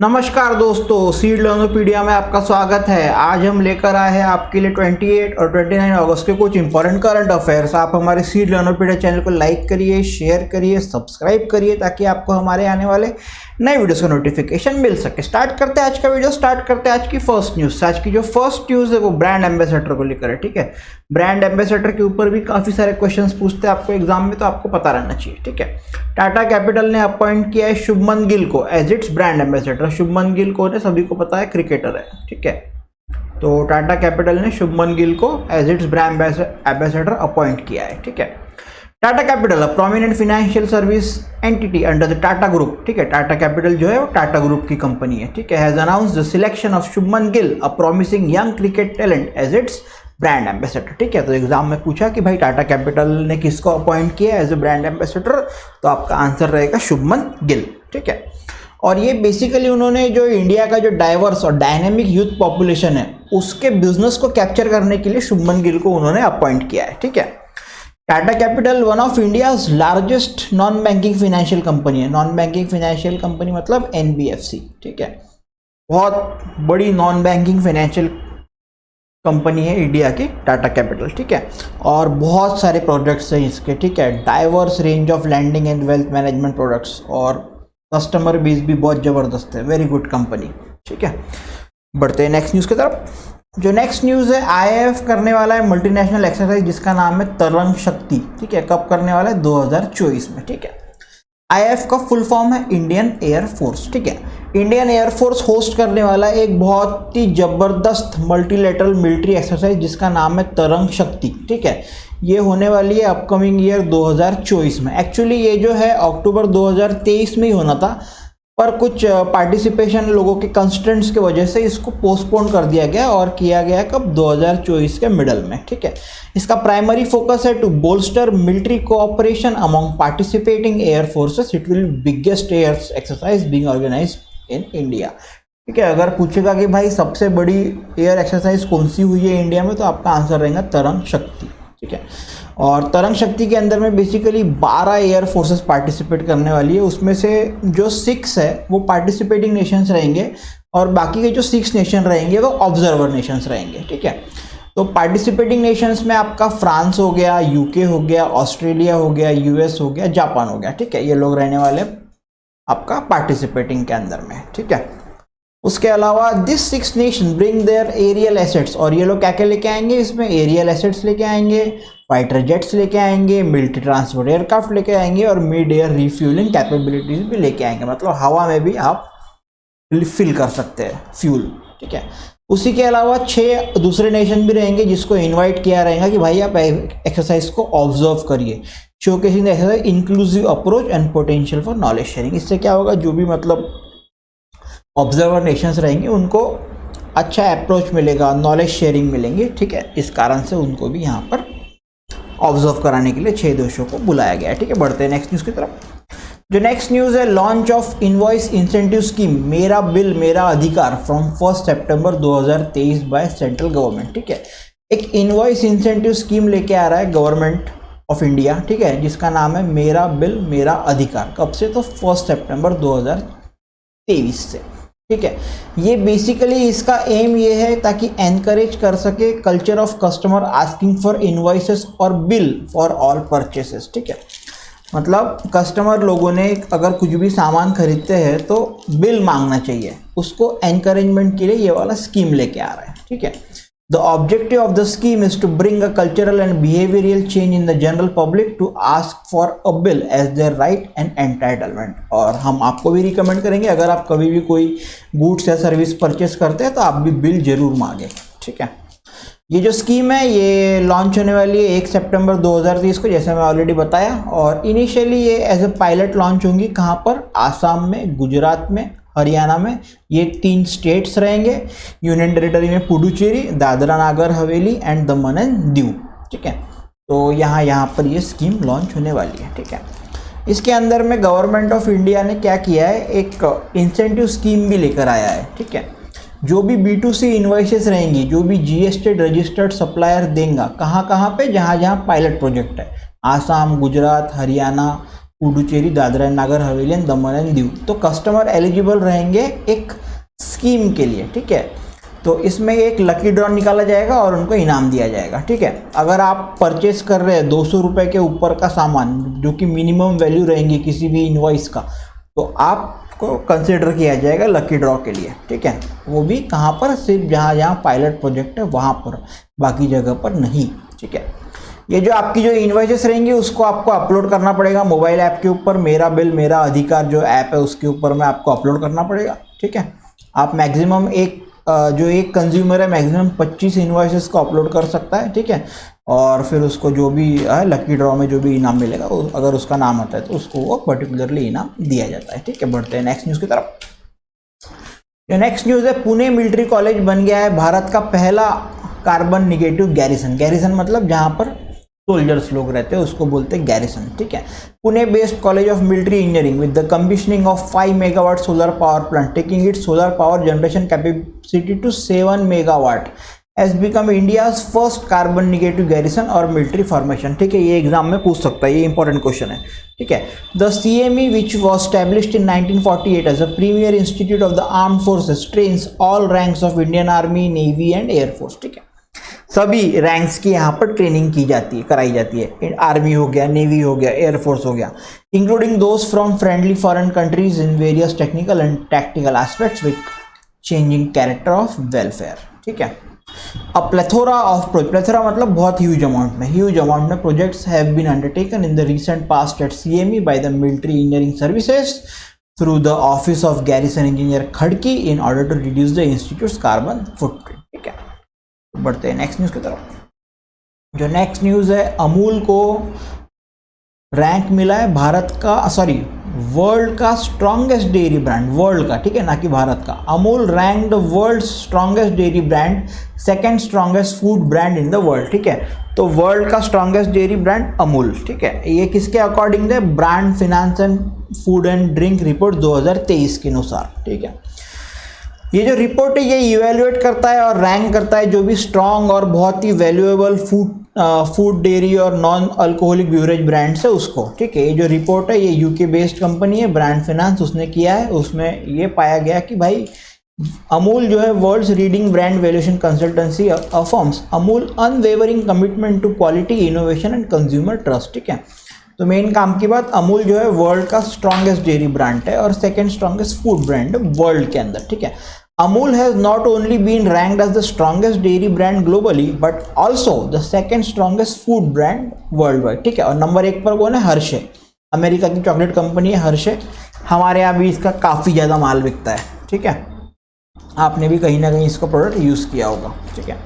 नमस्कार दोस्तों, सीड लर्नोपीडिया में आपका स्वागत है। आज हम लेकर आए हैं आपके लिए 28 और 29 अगस्त के कुछ इंपॉर्टेंट करंट अफेयर्स। आप हमारे सीड लर्नोपीडिया चैनल को लाइक करिए, शेयर करिए, सब्सक्राइब करिए ताकि आपको हमारे आने वाले नए वीडियोस का नोटिफिकेशन मिल सके। स्टार्ट करते हैं आज का वीडियो। स्टार्ट करते हैं आज की फर्स्ट न्यूज। आज की जो फर्स्ट न्यूज है वो ब्रांड एम्बेसडर को लेकर है। ठीक है, ब्रांड एम्बेसडर के ऊपर भी काफी सारे क्वेश्चंस पूछते हैं आपको एग्जाम में, तो आपको पता रहना चाहिए। ठीक है, टाटा कैपिटल ने अपॉइंट किया है शुभमन गिल को as its brand ambassador. Shubman Gill कौन है, सभी को पता है, क्रिकेटर है। ठीक है, तो टाटा कैपिटल ने शुभमन गिल को as its brand ambassador appoint किया है। ठीक है, Tata Capital a prominent financial service entity under the Tata group. ठीक है, टाटा कैपिटल जो है वो टाटा ग्रुप की कंपनी है। ठीक है, has announced the selection of Shubman Gill a promising young cricket talent as its brand ambassador. ठीक है, तो एग्जाम में पूछा कि भाई टाटा कैपिटल ने किसको अपॉइंट किया एज ए ब्रांड एम्बेसडर, तो आपका आंसर रहेगा शुभमन गिल। ठीक है, और ये बेसिकली उन्होंने जो इंडिया का जो डाइवर्स और डायनेमिक यूथ पॉपुलेशन है उसके बिजनेस को कैप्चर करने के लिए शुभमन गिल को उन्होंने अपॉइंट किया है। ठीक है, Tata capital one of India's largest non banking financial company है। नॉन बैंकिंग फाइनेंशियल कंपनी मतलब एनबीएफसी। ठीक है, बहुत बड़ी नॉन बैंकिंग फाइनेंशियल कंपनी है इंडिया की टाटा कैपिटल। ठीक है, और बहुत सारे प्रोडक्ट्स हैं इसके। ठीक है, diverse range of landing and wealth management products, और कस्टमर बेस भी बहुत ज़बरदस्त है। Very good company. ठीक है, बढ़ते हैं नेक्स्ट न्यूज़ की तरफ। जो नेक्स्ट न्यूज़ है, आईएएफ करने वाला है मल्टीनेशनल एक्सरसाइज जिसका नाम है तरंग शक्ति। ठीक है, कब करने वाला है, 2024 में। ठीक है, आईएएफ का फुल फॉर्म है इंडियन एयर फोर्स। ठीक है, इंडियन एयर फोर्स होस्ट करने वाला है एक बहुत ही जबरदस्त मल्टीलेटरल मिलिट्री एक्सरसाइज जिसका नाम है तरंग शक्ति। ठीक है, ये होने वाली है अपकमिंग ईयर 2024 में। एक्चुअली ये जो है अक्टूबर 2023 में ही होना था, पर कुछ पार्टिसिपेशन लोगों के कंस्टेंट्स की वजह से इसको पोस्टपोन कर दिया गया और किया गया कब, 2024 के मिडल में। ठीक है, इसका प्राइमरी फोकस है to bolster military cooperation among participating air forces. It will biggest air exercise being organised in India. ठीक है, अगर पूछेगा कि भाई सबसे बड़ी एयर एक्सरसाइज कौन सी हुई है इंडिया में, तो आपका आंसर रहेगा तरंग शक्ति। ठीक है, और तरंग शक्ति के अंदर में बेसिकली 12 एयर फोर्सेस पार्टिसिपेट करने वाली है। उसमें से जो 6 है वो पार्टिसिपेटिंग नेशंस रहेंगे और बाकी के जो 6 नेशन रहेंगे वो ऑब्जर्वर नेशंस रहेंगे। ठीक है, तो पार्टिसिपेटिंग नेशंस में आपका फ्रांस हो गया, यूके हो गया, ऑस्ट्रेलिया हो गया, यूएस हो गया, जापान हो गया। ठीक है, ये लोग रहने वाले आपका पार्टिसिपेटिंग के अंदर में। ठीक है, उसके अलावा this 6 nation bring their aerial assets, और ये लोग क्या क्या लेके आएंगे, इसमें एरियल एसेट्स लेके आएंगे, फाइटर जेट्स लेके आएंगे, मिलिट्री ट्रांसपोर्ट एयरक्राफ्ट लेके आएंगे और मिड एयर रिफ्यूलिंग कैपेबिलिटीज भी लेके आएंगे। मतलब हवा में भी आप फिल कर सकते हैं फ्यूल। ठीक है, उसी के अलावा 6 दूसरे नेशन भी रहेंगे जिसको इन्वाइट किया रहेगा कि भाई आप एक्सरसाइज को ऑब्जर्व करिए, showcasing exercise inclusive approach and potential for knowledge sharing. इससे क्या होगा, जो भी मतलब ऑब्जर्वर नेशंस रहेंगे उनको अच्छा अप्रोच मिलेगा, नॉलेज शेयरिंग मिलेंगे। ठीक है, इस कारण से उनको भी यहाँ पर ऑब्जर्व कराने के लिए 6 देशों को बुलाया गया है। ठीक है, बढ़ते हैं नेक्स्ट न्यूज़ की तरफ। जो नेक्स्ट न्यूज़ है, launch of invoice incentive scheme मेरा बिल मेरा अधिकार from 1 September 2023 by central government. ठीक है, एक इनवॉइस इंसेंटिव स्कीम लेके आ रहा है गवर्नमेंट ऑफ इंडिया। ठीक है, जिसका नाम है मेरा बिल मेरा अधिकार। कब से, तो 1 सितंबर 2023 से। ठीक है, ये बेसिकली इसका एम ये है ताकि एनकरेज कर सके culture of customer asking for invoices और बिल फॉर ऑल परचेसेस। ठीक है, मतलब कस्टमर लोगों ने अगर कुछ भी सामान खरीदते हैं तो बिल मांगना चाहिए, उसको एनकरेजमेंट के लिए ये वाला स्कीम लेके आ रहा है। ठीक है, The objective of the scheme is to bring a cultural and behavioral change in the general public to ask for a bill as their right and entitlement। और हम आपको भी रिकमेंड करेंगे, अगर आप कभी भी कोई गुड्स या सर्विस परचेस करते हैं तो आप भी बिल जरूर मांगे। ठीक है, ये जो स्कीम है ये लॉन्च होने वाली है 1 सितंबर 2023 को, जैसे मैं ऑलरेडी बताया। और इनिशियली ये एज ए पायलट लॉन्च होंगी कहाँ पर, आसाम में, गुजरात में, हरियाणा में। ये 3 स्टेट्स रहेंगे। यूनियन टेरिटरी में Puducherry, Dadra Nagar Haveli and Daman and Diu. ठीक है, तो यहाँ पर ये स्कीम लॉन्च होने वाली है। ठीक है, इसके अंदर में गवर्नमेंट ऑफ इंडिया ने क्या किया है, एक इंसेंटिव स्कीम भी लेकर आया है। ठीक है, जो भी B2C इन्वाइसेस रहेंगी, जो भी जीएसटी रजिस्टर्ड सप्लायर देंगे, कहाँ पे, जहाँ पायलट प्रोजेक्ट है, Assam, Gujarat, Haryana, Puducherry, Dadra and Nagar Haveli and Daman and Diu. तो कस्टमर एलिजिबल रहेंगे एक स्कीम के लिए, ठीक है। तो इसमें एक लकी ड्रॉ निकाला जाएगा और उनको इनाम दिया जाएगा, ठीक है। अगर आप परचेस कर रहे हैं 200 रुपये के ऊपर का सामान, जो कि मिनिमम वैल्यू रहेंगी किसी भी इनवॉइस का, तो आपको कंसिडर किया जाएगा लकी ड्रॉ के लिए, ठीक है। वो भी कहाँ पर, सिर्फ जहाँ जहाँ पायलट प्रोजेक्ट है वहाँ पर, बाकी जगह पर नहीं, ठीक है। ये जो आपकी जो इन्वाइसेस रहेंगी उसको आपको अपलोड करना पड़ेगा मोबाइल ऐप के ऊपर। मेरा बिल मेरा अधिकार जो ऐप है उसके ऊपर में आपको अपलोड करना पड़ेगा, ठीक है। आप मैक्सिमम जो एक कंज्यूमर है मैक्सिमम 25 इन्वाइसेस को अपलोड कर सकता है, ठीक है। और फिर उसको जो भी लकी ड्रॉ में जो भी इनाम मिलेगा, अगर उसका नाम आता है तो उसको वो पर्टिकुलरली इनाम दिया जाता है, ठीक है। बढ़ते हैं नेक्स्ट न्यूज़ की तरफ। जो नेक्स्ट न्यूज़ है, पुणे मिलिट्री कॉलेज बन गया है भारत का पहला कार्बन निगेटिव गैरिसन। गैरिसन मतलब जहाँ पर सोल्जर्स लोग रहते हैं उसको बोलते हैं गैरिसन, ठीक है। Pune based college of military engineering with the commissioning of 5 megawatt solar power plant taking its solar power generation capacity to 7 megawatt has become India's first carbon negative garrison और मिलिट्री फॉर्मेशन, ठीक है। ये exam में पूछ सकता है, ये important question है, ठीक है। The CME which was established in 1948 as a premier institute of the armed forces trains all ranks of Indian army, navy and air force, ठीक है। सभी रैंक्स की यहाँ पर ट्रेनिंग की जाती है, कराई जाती है। आर्मी हो गया, नेवी हो गया, एयरफोर्स हो गया, including those from friendly foreign countries in various technical and tactical aspects with changing character of welfare, ठीक है। A plethora मतलब बहुत ह्यूज अमाउंट में projects have been undertaken in the recent past at CME by the military engineering services through the office of garrison engineer Khadki in order to reduce the institute's carbon footprint, ठीक है। तो बढ़ते हैं next news की तरफ। जो next news है, अमूल को रैंक मिला है वर्ल्ड का स्ट्रॉन्गेस्ट डेयरी ब्रांड, वर्ल्ड का, ठीक है, ना कि भारत का। Amul rank the world strongest dairy brand, second strongest food brand in the world, ठीक है। तो वर्ल्ड का स्ट्रॉन्गेस्ट डेयरी ब्रांड अमूल, ठीक है। ये किसके अकॉर्डिंग है? Brand finance and food and drink report 2023 के अनुसार, ठीक है। ये जो रिपोर्ट है ये इवेल्युएट करता है और रैंक करता है जो भी स्ट्रॉन्ग और बहुत ही वैल्यूएबल फूड डेयरी और नॉन अल्कोहलिक ब्यूरेज ब्रांड्स है उसको, ठीक है। ये जो रिपोर्ट है ये यूके बेस्ड कंपनी है, ब्रांड फिनेंस उसने किया है। उसमें ये पाया गया कि भाई अमूल जो है world's leading brand valuation consultancy affirms Amul unwavering commitment to quality, innovation and consumer trust, ठीक है। तो मेन काम की बात, अमूल जो है वर्ल्ड का स्ट्रॉन्गेस्ट डेयरी ब्रांड है और सेकेंड स्ट्रॉन्गेस्ट फूड ब्रांड है वर्ल्ड के अंदर, ठीक है। Amul has not only been ranked as the strongest dairy brand globally, but also the second strongest food brand worldwide, ठीक है। और नंबर 1 पर कौन है? हर्षे, अमेरिका की चॉकलेट कंपनी है हर्षे। हमारे यहाँ भी इसका काफ़ी ज़्यादा माल बिकता है, ठीक है। आपने भी कहीं ना कहीं इसका प्रोडक्ट यूज़ किया होगा, ठीक है।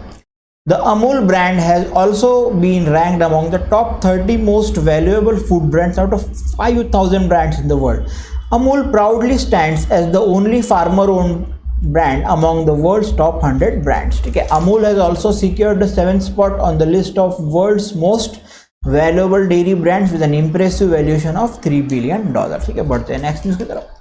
The Amul brand has also been ranked among the top 30 most valuable food brands out of 5,000 brands in the world. Amul proudly stands as the only farmer-owned brand among the world's top 100 brands, ठीक है। Amul has also secured the 7th spot on the list of world's most valuable dairy brands with an impressive valuation of $3 billion, ठीक है। बढ़ते हैं next news की तरफ।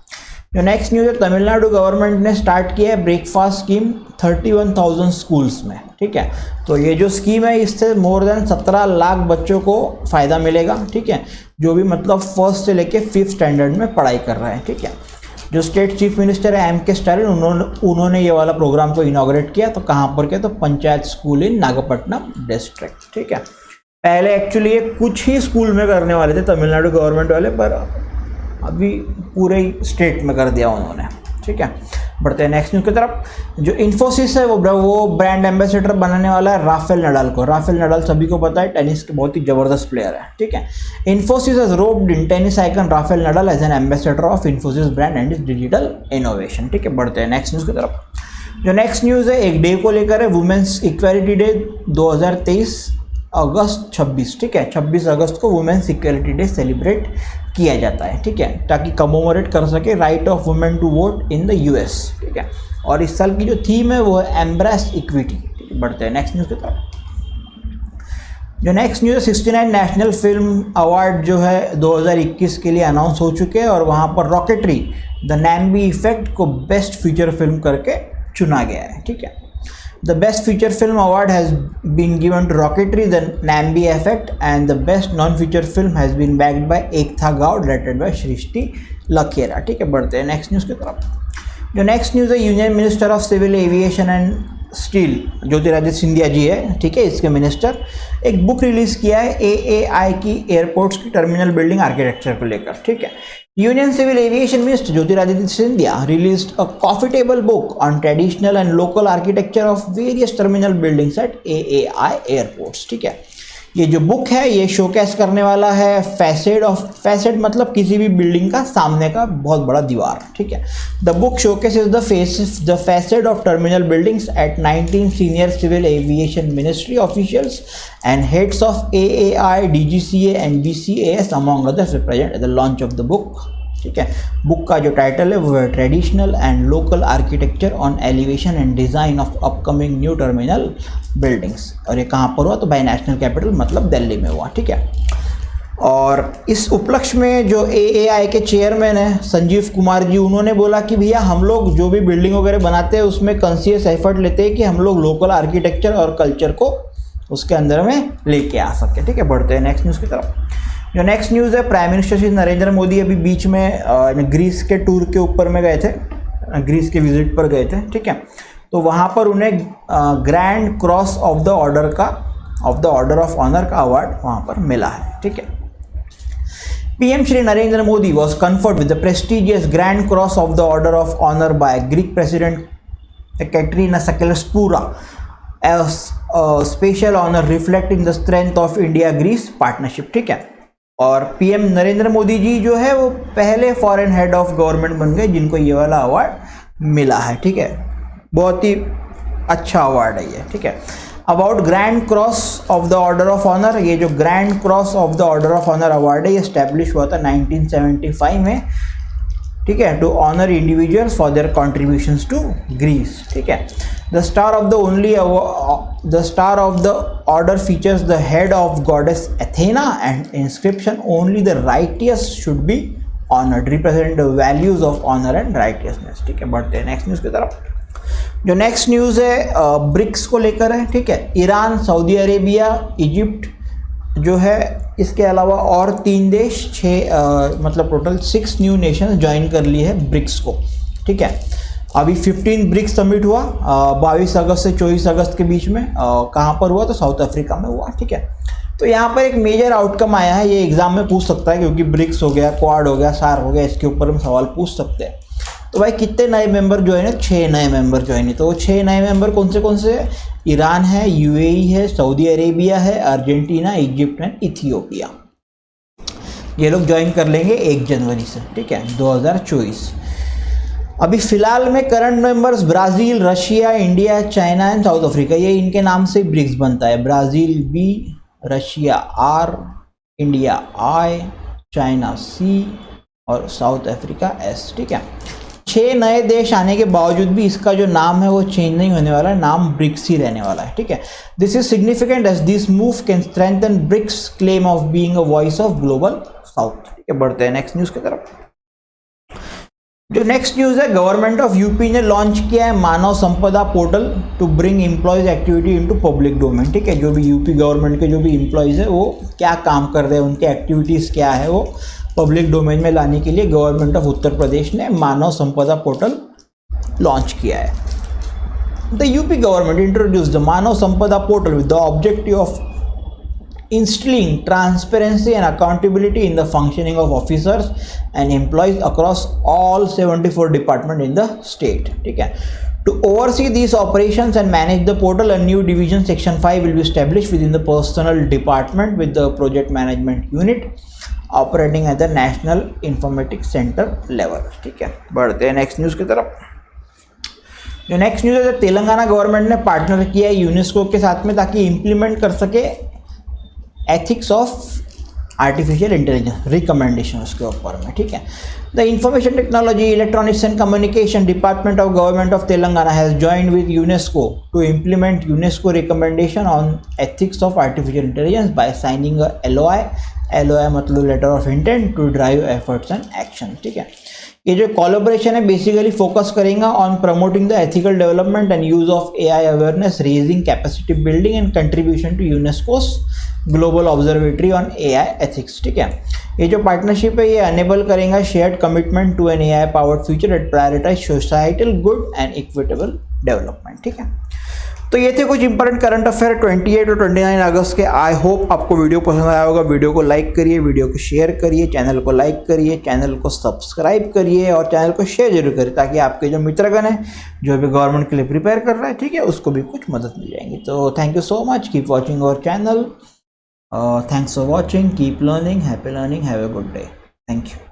जो next news है, तमिलनाडु गवर्नमेंट ने स्टार्ट किया है ब्रेकफास्ट स्कीम 31,000 स्कूल्स में, ठीक है। तो ये जो स्कीम है इससे मोर देन 17 लाख बच्चों को फ़ायदा मिलेगा, ठीक है, जो भी मतलब फर्स्ट से लेके 5th स्टैंडर्ड में पढ़ाई कर रहे हैं, ठीक है। जो स्टेट चीफ मिनिस्टर है M.K. स्टालिन, उन्होंने ये वाला प्रोग्राम को इनॉग्रेट किया। तो कहाँ पर किया? तो पंचायत स्कूल इन नागपट्टनम डिस्ट्रिक्ट, ठीक है। पहले एक्चुअली ये कुछ ही स्कूल में करने वाले थे तमिलनाडु गवर्नमेंट वाले, पर अभी पूरे स्टेट में कर दिया उन्होंने, ठीक है। बढ़ते हैं नेक्स्ट न्यूज़ की तरफ। जो इन्फोसिस है वो ब्रांड एम्बेसडर बनाने वाला है राफेल नडाल को। राफेल नडाल सभी को पता है टेनिस के बहुत ही ज़बरदस्त प्लेयर है, ठीक है। Infosys has roped in tennis icon Rafael Nadal as an ambassador of Infosys brand and is digital innovation, ठीक है। बढ़ते हैं नेक्स्ट न्यूज़ की तरफ। जो नेक्स्ट न्यूज़ है एक डे को लेकर है, वुमेंस इक्वालिटी डे 2023 अगस्त 26, ठीक है। 26 अगस्त को वुमेन्स इक्वालिटी डे सेलिब्रेट किया जाता है, ठीक है, ताकि कमोमोरेट कर सके right of women to vote in the US, ठीक है। और इस साल की जो थीम है वो है एम्ब्रेस इक्विटी, ठीक है। बढ़ते हैं नेक्स्ट न्यूज़ की तरफ। जो नेक्स्ट न्यूज़ है 69 नेशनल फिल्म अवार्ड जो है 2021 के लिए अनाउंस हो चुके हैं और वहाँ पर रॉकेटरी द नैम्बी इफेक्ट को बेस्ट फीचर फिल्म करके चुना गया है, ठीक है। The best feature film award has been given to Rocketry, the Nambi Effect, and the best non-feature film has been backed by Ekta Gaud, directed by Shrishti Lakhera. ठीक है, बढ़ते हैं नेक्स्ट न्यूज़ की तरफ. जो नेक्स्ट न्यूज़ है, union minister of civil aviation and steel Jyotiraditya Scindia ji है, ठीक है, इसके मिनिस्टर एक बुक रिलीज किया है AAI की एयरपोर्ट्स की टर्मिनल बिल्डिंग आर्किटेक्चर को लेकर. ठीक है, union civil aviation minister Jyotiraditya Scindia released a coffee table book on traditional and local architecture of various terminal buildings at AAI airports. ठीक है, ये जो बुक है ये शोकेस करने वाला है फैसेड मतलब किसी भी बिल्डिंग का सामने का बहुत बड़ा दीवार. ठीक है, the book showcases the facade of terminal buildings at 19 senior civil aviation ministry officials and heads of AAI, DGCA and BCAS among others represent at the launch of the book. ठीक है, बुक का जो title है वो है traditional and local architecture on elevation and design of upcoming new terminal buildings. और ये कहाँ पर हुआ, तो बाय नेशनल कैपिटल मतलब दिल्ली में हुआ. ठीक है, और इस उपलक्ष्य में जो AAI के चेयरमैन हैं संजीव कुमार जी, उन्होंने बोला कि भैया हम लोग जो भी बिल्डिंग वगैरह बनाते हैं उसमें कॉन्शियस एफर्ट लेते हैं कि हम लोग लोकल आर्किटेक्चर और कल्चर को उसके अंदर में लेके आ सके. ठीक है, बढ़ते हैं नेक्स्ट न्यूज़ की तरफ. जो नेक्स्ट न्यूज़ है, प्राइम मिनिस्टर श्री नरेंद्र मोदी अभी बीच में ग्रीस के टूर के ऊपर में गए थे, ग्रीस के विजिट पर गए थे. ठीक है, तो वहाँ पर उन्हें grand cross of the order of honour का अवार्ड वहाँ पर मिला है. ठीक है, PM Shri Narendra Modi was conferred with the prestigious Grand Cross of the Order of Honor by Greek President Katerina Sakellaspouria, as a special honor reflecting the strength of India-Greece partnership. ठीक है, और PM Narendra Modi ji जो है वो पहले foreign head of government बन गए जिनको ये वाला अवार्ड मिला है. ठीक है, बहुत ही अच्छा अवार्ड है ये. ठीक है, about grand cross of the order of honour, ये जो grand cross of the order of honour award है ये स्टैब्लिश हुआ था 1975 में. ठीक है, to honour individuals for their contributions to Greece. ठीक है, the star of the order features the head of goddess Athena and inscription only the righteous should be honoured, represent the values of honour and righteousness. ठीक है, बढ़ते हैं next news की तरफ. जो next news है ब्रिक्स को लेकर है. ठीक है, ईरान, सऊदी अरेबिया, इजिप्ट जो है, इसके अलावा और 3 देश, 6 मतलब टोटल 6 न्यू नेशन ज्वाइन कर लिए है ब्रिक्स को. ठीक है, अभी 15 ब्रिक्स समिट हुआ 22 अगस्त से 24 अगस्त के बीच में. कहाँ पर हुआ, तो साउथ अफ्रीका में हुआ. ठीक है, तो यहाँ पर एक मेजर आउटकम आया है, ये एग्जाम में पूछ सकता है क्योंकि ब्रिक्स हो गया, क्वाड हो गया, सार हो गया, इसके ऊपर हम सवाल पूछ सकते हैं. तो भाई कितने नए मेंबर ज्वाइन है, 6 नए मेंबर ज्वाइन है. तो वो 6 नए मेंबर कौन से हैं, ईरान है, UAE है, सऊदी अरेबिया है, अर्जेंटीना, इजिप्ट एंड इथियोपिया. ये लोग ज्वाइन कर लेंगे 1 जनवरी से. ठीक है, 2024. अभी फिलहाल में current members Brazil, Russia, India, China and south Africa, ये इनके नाम से ब्रिक्स बनता है. Brazil B, Russia R, India I, China C और साउथ अफ्रीका S. ठीक है, 6 नए देश आने के बावजूद भी इसका जो नाम है वो चेंज नहीं होने वाला है, नाम ब्रिक्स ही रहने वाला है. ठीक है, this is significant as this move can strengthen BRICS claim of being a voice of global south. ठीक है, बढ़ते हैं नेक्स्ट न्यूज़ की तरफ. जो नेक्स्ट न्यूज़ है, गवर्नमेंट ऑफ यूपी ने लॉन्च किया है Manav Sampada portal to bring employees activity into public domain. ठीक है, जो भी यूपी गवर्नमेंट के जो भी एम्प्लॉयज़ है वो क्या काम कर रहे हैं, उनके एक्टिविटीज़ क्या है, वो पब्लिक डोमेन में लाने के लिए गवर्नमेंट ऑफ उत्तर प्रदेश ने मानव संपदा पोर्टल लॉन्च किया है. The UP government introduced the Manav Sampada portal with the objective of instilling transparency and accountability in the functioning of officers and employees across all 74 departments in the state. ठीक है, to oversee these operations and manage the portal, a new division section 5 will be established within the personnel department with the project management unit operating at the national informatics center level. ठीक है, बढ़ते हैं next news की तरफ. जो next news है, Telangana government ने partner किया है यूनेस्को के साथ में ताकि इम्प्लीमेंट कर सके ethics of artificial intelligence recommendation उसके ऊपर में. ठीक है, the information technology, electronics and communication department of government of Telangana has joined with UNESCO to implement UNESCO recommendation on ethics of artificial intelligence by signing a LOI मतलब letter of intent to drive efforts and action. ठीक है, ये जो collaboration है basically focus करेगा on promoting the ethical development and use of AI awareness, raising capacity building and contribution to UNESCO's global observatory on AI ethics. ठीक है, ये जो पार्टनरशिप है ये अनेबल करेगा shared commitment to an AI powered future at prioritise societal good and equitable development. ठीक है, तो ये थे कुछ इंपॉर्टेंट करंट अफेयर 28 और 29 अगस्त के। आई होप आपको वीडियो पसंद आया होगा। वीडियो को लाइक करिए, वीडियो को शेयर करिए, चैनल को लाइक करिए, चैनल को सब्सक्राइब करिए और चैनल को शेयर जरूर करिए ताकि आपके जो मित्रगण हैं जो भी गवर्नमेंट के लिए प्रिपेयर कर रहा है, ठीक है, उसको भी कुछ मदद मिल जाएगी। तो thank you so much, keep watching our channel, thanks for watching, keep learning, happy learning, have a good day, thank you.